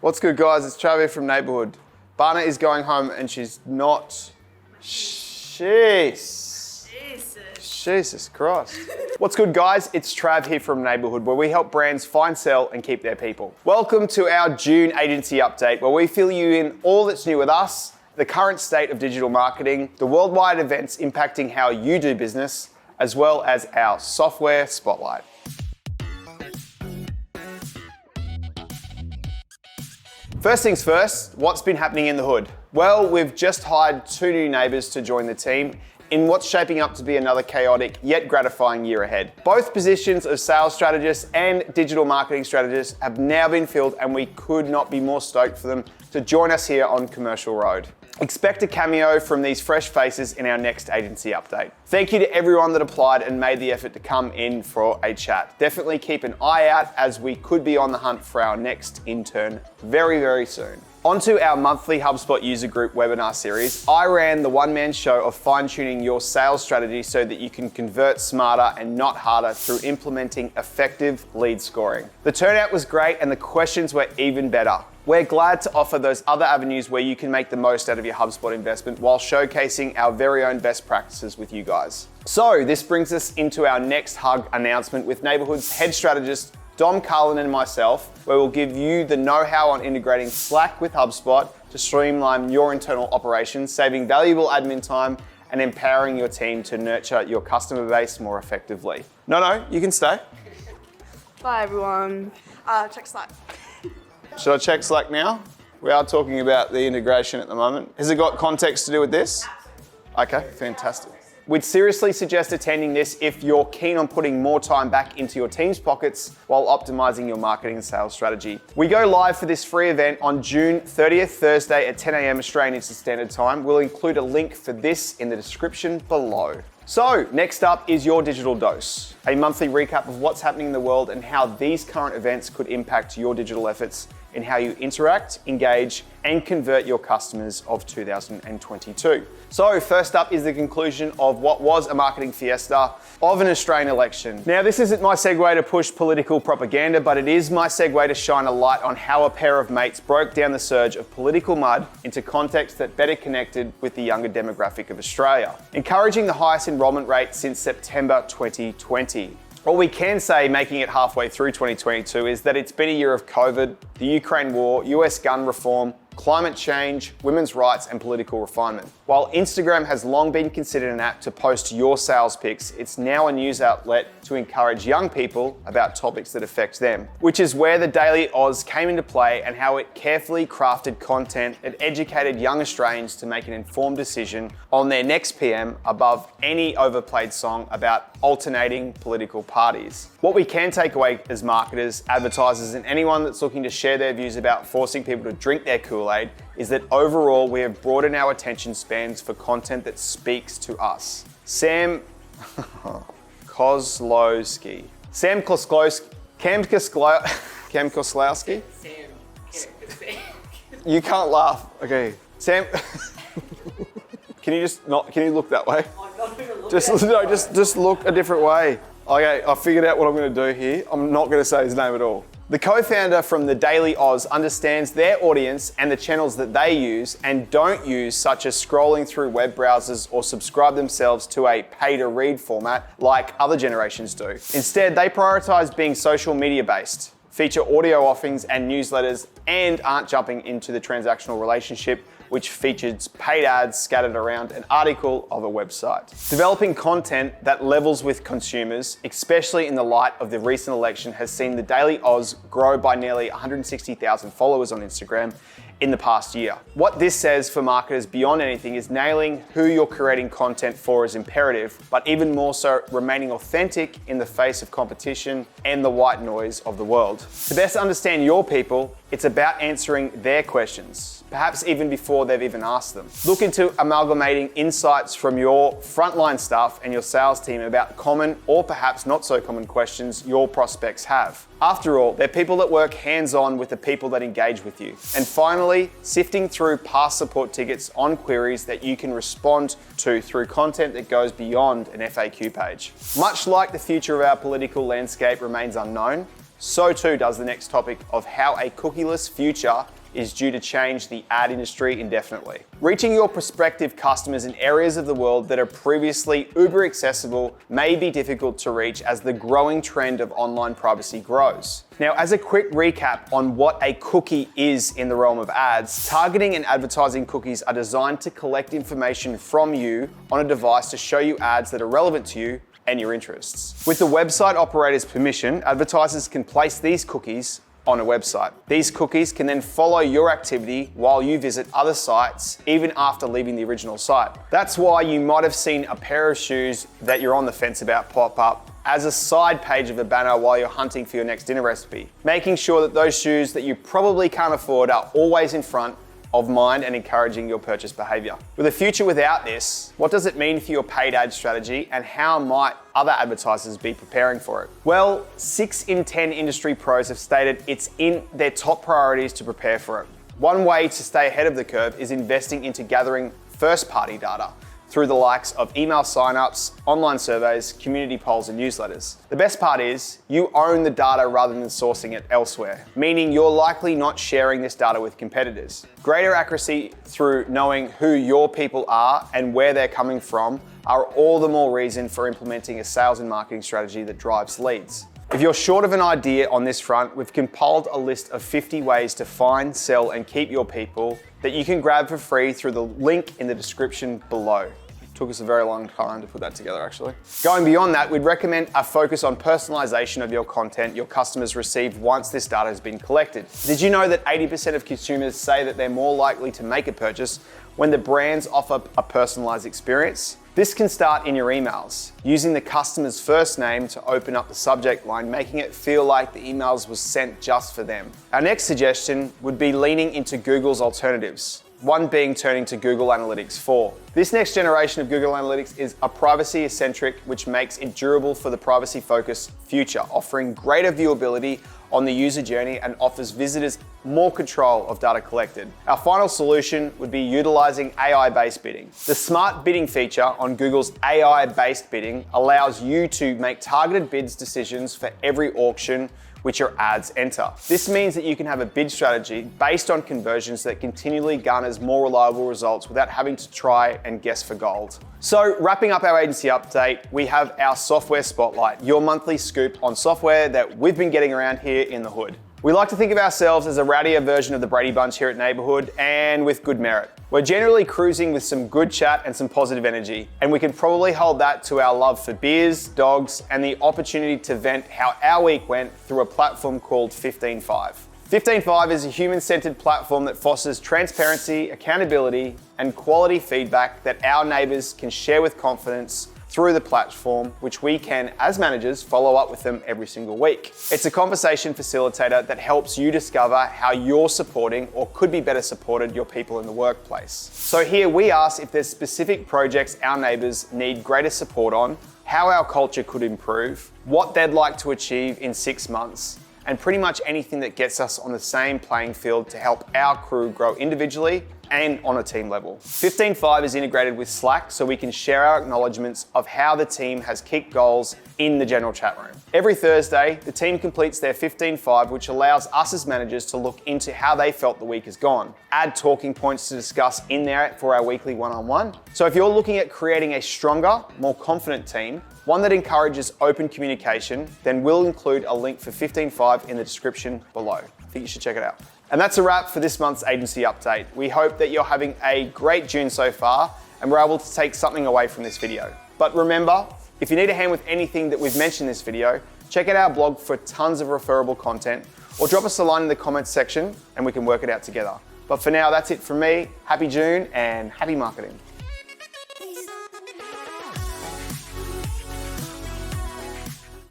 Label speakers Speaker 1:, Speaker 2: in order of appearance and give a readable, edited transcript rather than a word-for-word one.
Speaker 1: What's good, guys? It's Trav here from Neighbourhood. Barna is going home and she's not... Jesus Christ. What's good, guys? It's Trav here from Neighbourhood, where we help brands find, sell and keep their people. Welcome to our June agency update, where we fill you in all that's new with us, the current state of digital marketing, the worldwide events impacting how you do business, as well as our software spotlight. First things first, what's been happening in the hood? Well, we've just hired 2 new neighbours to join the team in what's shaping up to be another chaotic yet gratifying year ahead. Both positions of sales strategist and digital marketing strategist have now been filled, and we could not be more stoked for them to join us here on Commercial Road. Expect a cameo from these fresh faces in our next agency update. Thank you to everyone that applied and made the effort to come in for a chat. Definitely keep an eye out, as we could be on the hunt for our next intern very, very soon. Onto our monthly HubSpot user group webinar series. I ran the one-man show of fine-tuning your sales strategy so that you can convert smarter and not harder through implementing effective lead scoring. The turnout was great and the questions were even better. We're glad to offer those other avenues where you can make the most out of your HubSpot investment while showcasing our very own best practices with you guys. So this brings us into our next Hug announcement with Neighbourhood's head strategist, Dom Carlin, and myself, where we'll give you the know-how on integrating Slack with HubSpot to streamline your internal operations, saving valuable admin time and empowering your team to nurture your customer base more effectively. No, you can stay.
Speaker 2: Bye everyone. Check Slack.
Speaker 1: Should I check Slack now? We are talking about the integration at the moment. Has it got context to do with this? Okay, fantastic. We'd seriously suggest attending this if you're keen on putting more time back into your team's pockets while optimizing your marketing and sales strategy. We go live for this free event on June 30th, Thursday at 10 a.m. Australian Eastern Standard Time. We'll include a link for this in the description below. So next up is your digital dose, a monthly recap of what's happening in the world and how these current events could impact your digital efforts in how you interact, engage, and convert your customers of 2022. So first up is the conclusion of what was a marketing fiesta of an Australian election. Now, this isn't my segue to push political propaganda, but it is my segue to shine a light on how a pair of mates broke down the surge of political mud into context that better connected with the younger demographic of Australia, encouraging the highest enrolment rate since September 2020. All we can say, making it halfway through 2022, is that it's been a year of COVID, the Ukraine war, US gun reform, climate change, women's rights, and political refinement. While Instagram has long been considered an app to post your sales pics, it's now a news outlet to encourage young people about topics that affect them, which is where the Daily Oz came into play and how it carefully crafted content that educated young Australians to make an informed decision on their next PM above any overplayed song about alternating political parties. What we can take away as marketers, advertisers, and anyone that's looking to share their views about forcing people to drink their Kool-Aid is that overall we have broadened our attention spans for content that speaks to us. Sam Kozlowski. You can't laugh. Okay. Sam, can you look that way?
Speaker 2: I'm not going to look
Speaker 1: Just look a different way. Okay, I figured out what I'm going to do here. I'm not going to say his name at all. The co-founder from the Daily Oz understands their audience and the channels that they use and don't use, such as scrolling through web browsers or subscribe themselves to a pay-to-read format like other generations do. Instead, they prioritize being social media based, feature audio offerings and newsletters, and aren't jumping into the transactional relationship which features paid ads scattered around an article of a website. Developing content that levels with consumers, especially in the light of the recent election, has seen the Daily Oz grow by nearly 160,000 followers on Instagram in the past year. What this says for marketers beyond anything is nailing who you're creating content for is imperative, but even more so, remaining authentic in the face of competition and the white noise of the world. To best understand your people, it's about answering their questions, perhaps even before they've even asked them. Look into amalgamating insights from your frontline staff and your sales team about common or perhaps not so common questions your prospects have. After all, they're people that work hands-on with the people that engage with you. And finally, sifting through past support tickets on queries that you can respond to through content that goes beyond an FAQ page. Much like the future of our political landscape remains unknown, so too does the next topic of how a cookieless future is due to change the ad industry indefinitely. Reaching your prospective customers in areas of the world that are previously uber accessible may be difficult to reach as the growing trend of online privacy grows. Now, as a quick recap on what a cookie is in the realm of ads, targeting and advertising cookies are designed to collect information from you on a device to show you ads that are relevant to you and your interests. With the website operator's permission, advertisers can place these cookies on a website. These cookies can then follow your activity while you visit other sites, even after leaving the original site. That's why you might have seen a pair of shoes that you're on the fence about pop up as a side page of a banner while you're hunting for your next dinner recipe. Making sure that those shoes that you probably can't afford are always in front of mind and encouraging your purchase behavior. With a future without this, what does it mean for your paid ad strategy and how might other advertisers be preparing for it? Well, 6 in 10 industry pros have stated it's in their top priorities to prepare for it. One way to stay ahead of the curve is investing into gathering first-party data through the likes of email signups, online surveys, community polls, and newsletters. The best part is you own the data rather than sourcing it elsewhere, meaning you're likely not sharing this data with competitors. Greater accuracy through knowing who your people are and where they're coming from are all the more reason for implementing a sales and marketing strategy that drives leads. If you're short of an idea on this front, we've compiled a list of 50 ways to find, sell, and keep your people that you can grab for free through the link in the description below. Took us a very long time to put that together, actually. Going beyond that, we'd recommend a focus on personalization of your content your customers receive once this data has been collected. Did you know that 80% of consumers say that they're more likely to make a purchase when the brands offer a personalized experience? This can start in your emails, using the customer's first name to open up the subject line, making it feel like the emails was sent just for them. Our next suggestion would be leaning into Google's alternatives. One being turning to Google Analytics 4. This next generation of Google Analytics is a privacy-centric, which makes it durable for the privacy-focused future, offering greater viewability on the user journey and offers visitors more control of data collected. Our final solution would be utilizing AI-based bidding. The smart bidding feature on Google's AI-based bidding allows you to make targeted bids decisions for every auction which your ads enter. This means that you can have a bid strategy based on conversions that continually garners more reliable results without having to try and guess for gold. So wrapping up our agency update, we have our software spotlight, your monthly scoop on software that we've been getting around here in the hood. We like to think of ourselves as a rowdier version of the Brady Bunch here at Neighbourhood, and with good merit. We're generally cruising with some good chat and some positive energy, and we can probably hold that to our love for beers, dogs, and the opportunity to vent how our week went through a platform called 15Five. 15Five is a human-centered platform that fosters transparency, accountability, and quality feedback that our neighbours can share with confidence through the platform, which we can, as managers, follow up with them every single week. It's a conversation facilitator that helps you discover how you're supporting or could be better supported your people in the workplace. So here we ask if there's specific projects our neighbours need greater support on, how our culture could improve, what they'd like to achieve in 6 months, and pretty much anything that gets us on the same playing field to help our crew grow individually and on a team level. 15Five is integrated with Slack so we can share our acknowledgements of how the team has kicked goals in the general chat room. Every Thursday, the team completes their 15Five, which allows us as managers to look into how they felt the week has gone, add talking points to discuss in there for our weekly one-on-one. So if you're looking at creating a stronger, more confident team, one that encourages open communication, then we'll include a link for 15Five in the description below. I think you should check it out. And that's a wrap for this month's agency update. We hope that you're having a great June so far and we're able to take something away from this video. But remember, if you need a hand with anything that we've mentioned in this video, check out our blog for tons of referable content or drop us a line in the comments section and we can work it out together. But for now, that's it from me. Happy June and happy marketing.